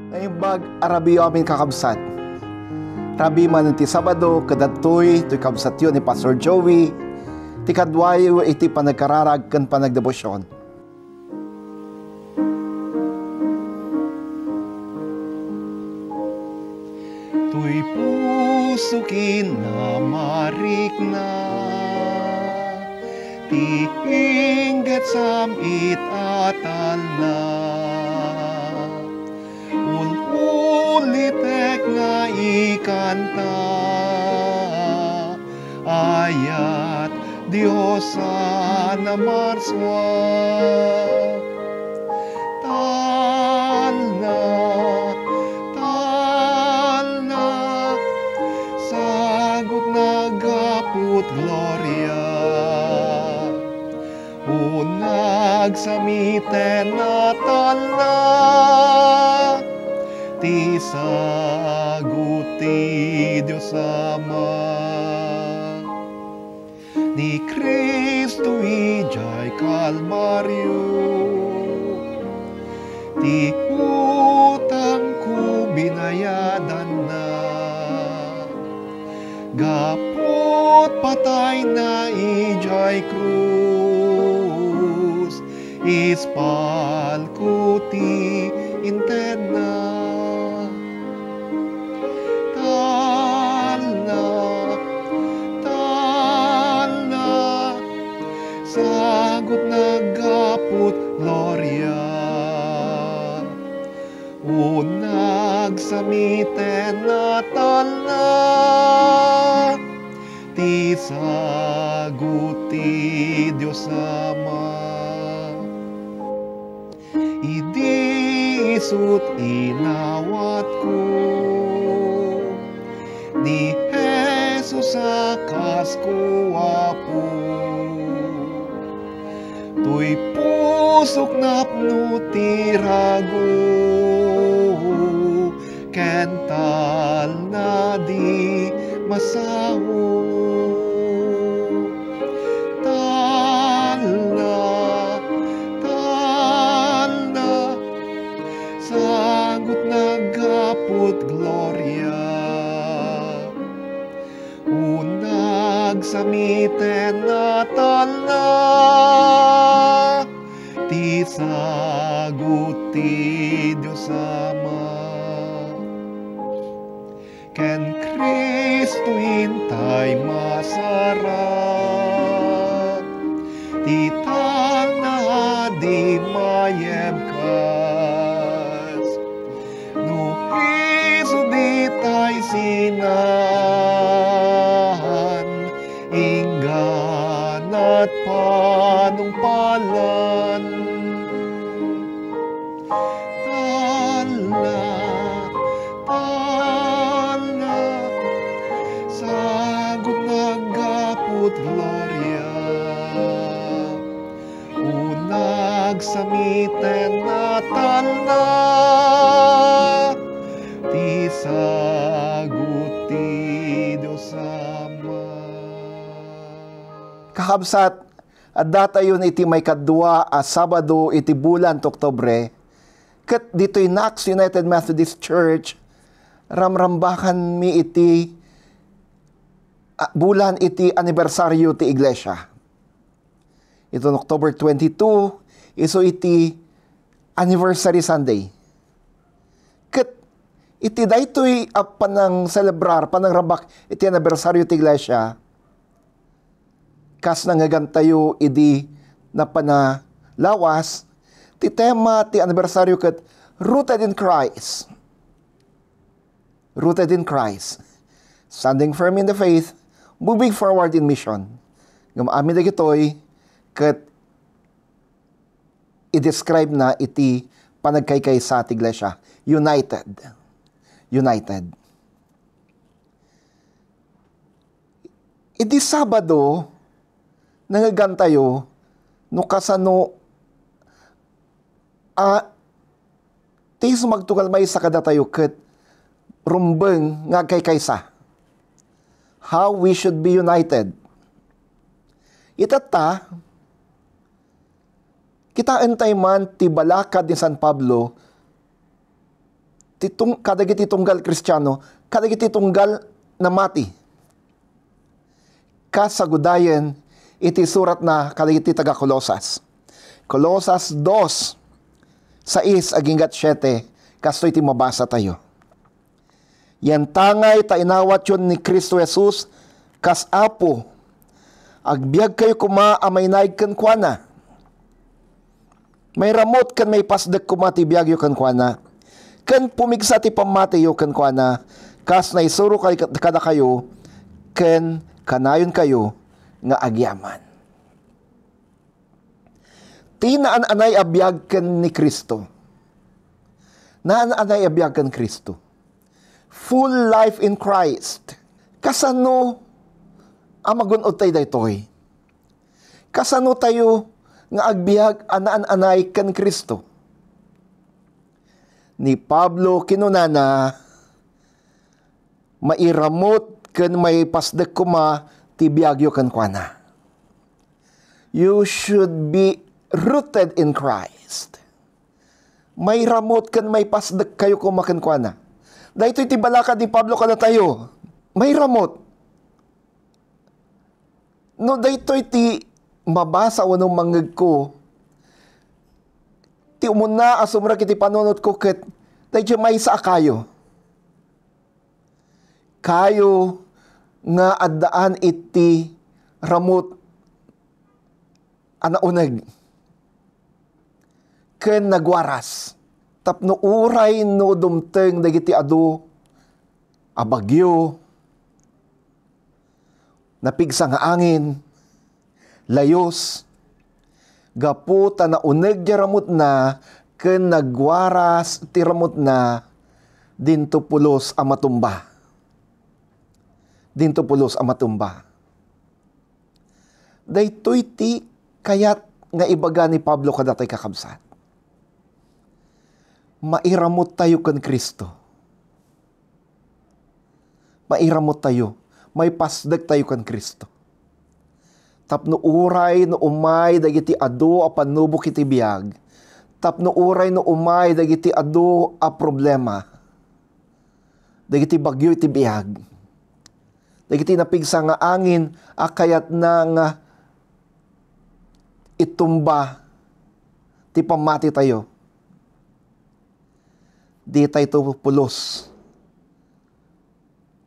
Naimbag arabi amin kakabsat. Rabi man ti Sabado, kadatoy, to'y kabsat yun ni Pastor Joey, ti kadwayo iti panagkararag kan panagdebosyon. To'y pusukin na marik na, ti ingget samit atal na. Ulitek nga ikanta, ayat Diyosa na marswa. Talna, sagot na gaput gloria. Unag samiten na talna, ti saguti Diyos Ama. Ni Kristo ijay Kalbaryo, ti utang ko binayadan na. Gapot patay na ijay krus, ispal ko ti inted na. Sagot na gaput gloria. Unag samiten na talna, ti saguti Diyos Ama. Idi isut inawat ko, ni Jesus akas ko apo. To'y pusok napno ti rago, kental na di masawo. Talna, sagot na gaput gloria. Unag samiten na talna, ti saguti Diyos Ama. Ken Kristo hintay masarap, ti talna di mayemkas. No Kristo di tay sinahan, inggan at panungpalan. Sagot na gaput gloria. Unag samiten na talna, ti saguti Diyos Ama. Kakabsat, at datayon iti may kadwa a Sabado iti bulan Oktubre, ket dito'y Knox United Methodist Church, ramrambakan mi iti bulan iti anibersaryo ti Iglesia. Ito October 22, iso iti Anniversary Sunday. Ket iti daytoy panang celebrar, panang rambak iti anibersaryo ti Iglesia, kas nangagantayo idi na panalawas, ti tema ti anibersaryo ket Rooted in Christ. Rooted in Christ. Standing firm in the faith, moving forward in mission. Amin na gitoy, ket i-describe na iti panagkaykay sa ti Iglesia. United. United. Iti Sabado, nangagantayo, no kasano, ti sumagtugal may sa kadatayo, ket rumbeng nga kaykaysa. How we should be united. Itata, kita entay man ti balakad ni San Pablo kadagiti tunggal Kristiyano, kadagiti tunggal na mati. Kasagudayan, iti surat na kadagiti taga Kolosas. Kolosas 2:6 aginggat 7, kasto iti mabasa tayo. Yan tangay tainawat yun ni Kristo Jesus, kas apo, agbiag kayo kuma amay naig kan kuana. May ramot kan may pasdek kuma ti biag yu kan kuana. Kan pumigsa ti pamati yu kan kuana, kas naisuro kada kayo, kan kanayon kayo nga agyaman. Tinaan-anay abiyag kan ni Kristo. Naan-anay abiyag kan Kristo. Full life in Christ. Kasano amagunod tayo daytoy? Kasano tayo nga agbiag anaan-anay kan Kristo? Ni Pablo kinunana, mairamot kan may pasdek kuma ti biagyo kan kuana. You should be rooted in Christ. May ramot kan may pasdek kayo kumakan kuana. Dahito iti balakad ni Pablo kada tayo. May ramot. No, dahito iti mabasa wanong manggag ko. Ti umuna asumra kiti panunot ko ket dahito may sa kayo. Kayo nga addaan iti ramot anaunag. Ken nagwaras. Tapno uray no dumteng dagiti adu abagyo, napigsa nga angin, layos, gaputa na uneg jaramot na, ken nagwaras tiramot na, dinto pulos a matumba. Dinto pulos a matumba. Daytoy ti kayat nga ibaga ni Pablo kadatay kakabsat. Mairamot tayo kan Kristo. Mairamot tayo. May pasdag tayo kan Kristo. Tapno uray no umay dagiti adu a panubok iti biag. Tapno uray no umay dagiti adu a problema. Dagiti bagyo iti biag. Dagiti napigsa nga angin akayat na nga itumba ti pamati tayo. Di tayo pulos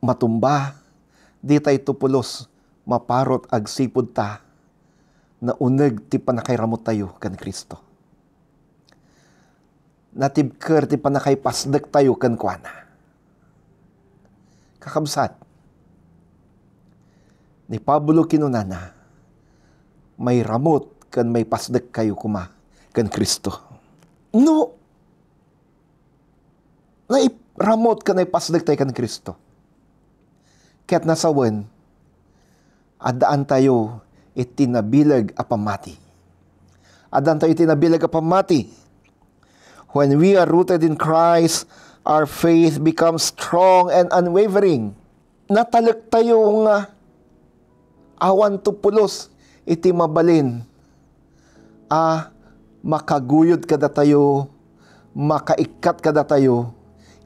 matumba, di tayo pulos maparot agsipod ta na uneg ti panakairamot tayo kan Kristo. Natibker ti panakaipasdek tayo kan kuana. Kakabsat, ni Pablo kinunana, may ramot kan may pasdek kayo kuma kan Kristo. No, nairamot ka na ipasdag tayo kan Kristo. Kaya't nasawan, adaan tayo itinabilag a pamati. Adaan tayo itinabilag a pamati. When we are rooted in Christ, our faith becomes strong and unwavering. Natalag tayo nga awan tupulos iti mabalin. Makaguyod kada tayo, makaikat kada tayo,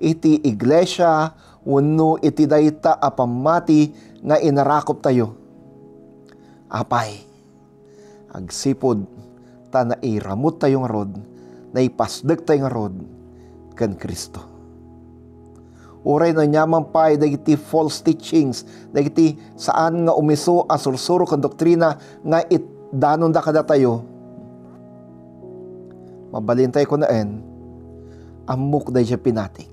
iti iglesia, wano iti dayta a pamati nga inarakop tayo. Apay, agsipod, ta nairamot tayong rod, naipasdag tayong rod, kan Kristo. Uray na nyaman pa'y dagiti false teachings, dagiti saan nga umiso asursuro kan doktrina nga danon da kada tayo. Mabalintay ko naan, amok da siya pinatik.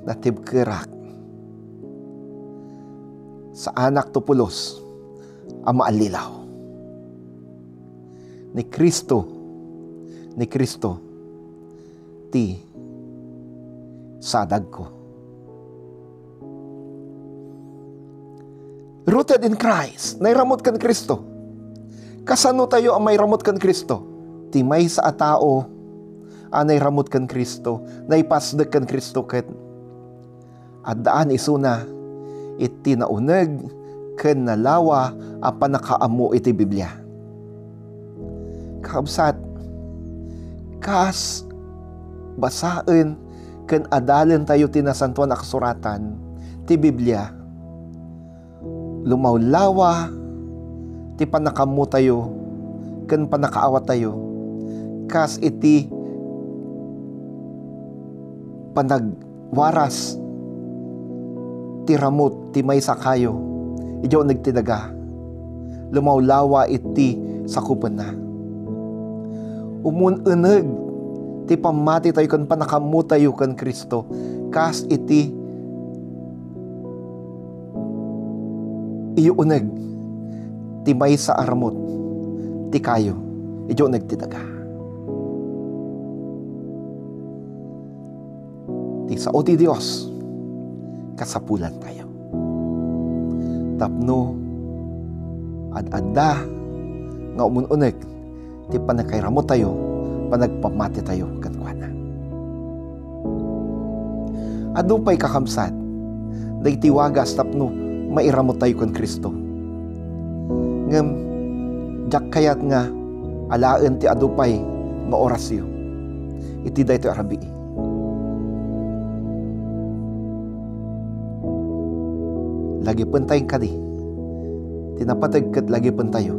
Natibkirak sa anak tupulos ang maalilaw ni Kristo ti sadag ko. Rooted in Christ, nairamot kan Kristo. Kasano tayo ang may ramot kan Kristo? Ti may sa atao anay ramot kan Kristo, naipasdag kan Kristo ket at daan isuna iti nauneg ken nalawa a panakaammo iti Biblia. Kakabsat, kas basaen ken adalen tayo tinasantuan a kasuratan ti Biblia. Lumawlawa ti panakamu tayo ken panakaawat tayo kas iti panagwaras ti ramot ti maysa kayo idiyo nagtidaga. Lumawlawa iti sakupan na. Umununeg ti pamati tayo kan panakamu tayo kan Kristo kas iti iyo uneg ti maysa aramot ti kayo idiyo nagtidaga. Ti sao ti Dios kasapulan tayo. Tapno ad-adda nga umununeg ti panakairamo tayo, panagpamati tayo kankwana. Adu pa'y kakamsat, dahiti wagas tapno mairamo tayo kan Kristo. Ngem, jak kayat nga alaan ti adu pa'y nga orasyo. Iti da ito arabi. Lagi pentay kadi. Tinapatag kat lagi pentayo.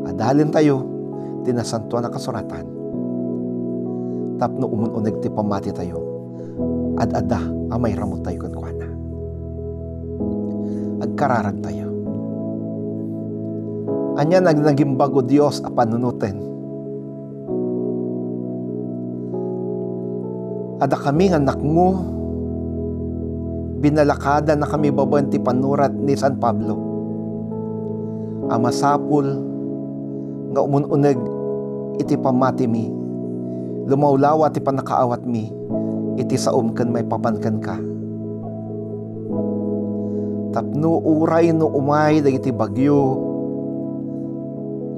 Adalin tayo, tinasantuan na kasuratan. Tapno umununeg ti pamati tayo. Ad-ada, amay ramot tayo kankwana. Agkararag tayo. Anya naging bago Diyos a panunutin. Ada kami nga nakngo, binalakada na kami babanti panurat ni San Pablo. Amasapul nga umununeg iti pamati mi. Lumawlawa ti panakaawat mi. Iti saom ken may papankan ka. Tapno uray no umay dagiti bagyo.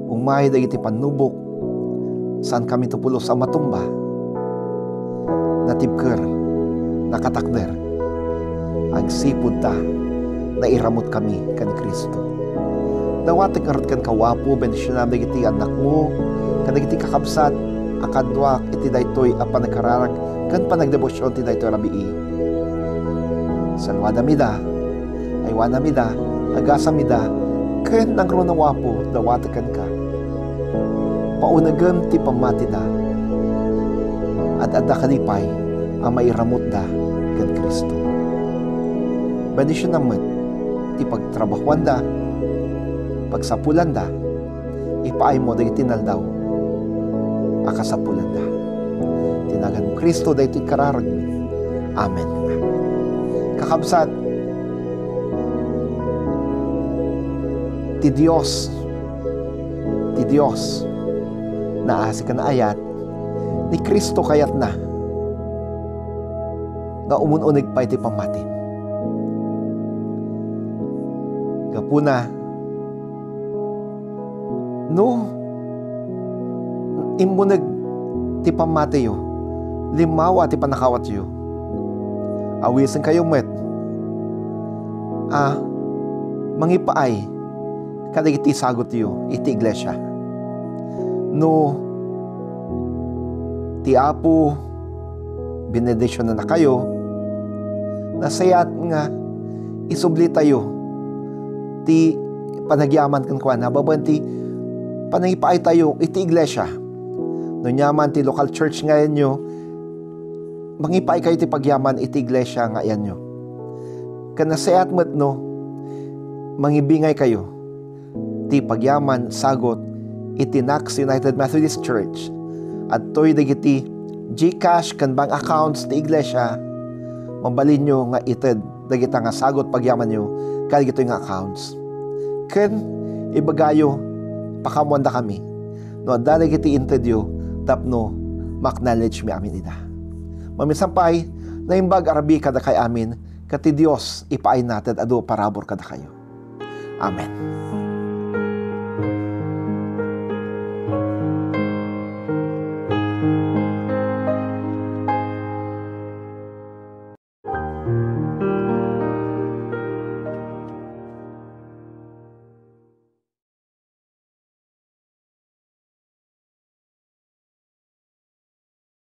Umay dagiti panubok. Saan kami tupulos sa matumba. Natibker, nakatakder. Agsipod ta na iramot kami kan Kristo. Dawatek nga kan kawapo, bendisyonan dagiti anak mo, kan dagiti kakabsat, akadwak iti daytoy a panagkararag, kan panagdebosyon ti daytoy rabii. Salwada mida, aywana mida, agasa mida, kan nang ro na wapo, dawatekan ka. Paunagem ti pamati da, at adda kanipay, ang mairamot da kan Kristo. Bendisyon naman, ti pagtrabahuan da, pagsapulan da, ipaay mo dahil tinaldaw, akasapulan da. Tinagan mo Kristo dahil ito'y kararag mi. Amen. Kakabsat, ti Diyos, naasi ka na ayat, ni Kristo kayat na, nga umununig pa iti pamatin. Gapuna, no, imunag ti pamatayo, limawa ti panakawat yo. Awisan kayo met, mangipaay, kadag iti sagot yo, iti iglesia. No, ti Apo, benedisyon na kayo, nasayat nga, isubli tayo, ti panagyaman kan kwa na babanti panangipaay tayo iti iglesia no nyaman ti local church ngayon nyo mangipaay kayo ti pagyaman iti iglesia ngayon nyo kanasayat met no mangibingay kayo ti pagyaman sagot iti Nax United Methodist Church at to'y dagiti GCash kan bank accounts ti iglesia mabalin nyo nga ited dagita nga sagot pagyaman nyo kaya ito yung accounts. Ken, ibagayo, pakamwanda kami. No, dahil iti interview, tapno, maknowledge mi amin ida. Mamisampay, na imbag arabi kada kay amin, kati Diyos, ipaay natin, ado parabor kada kayo. Amen.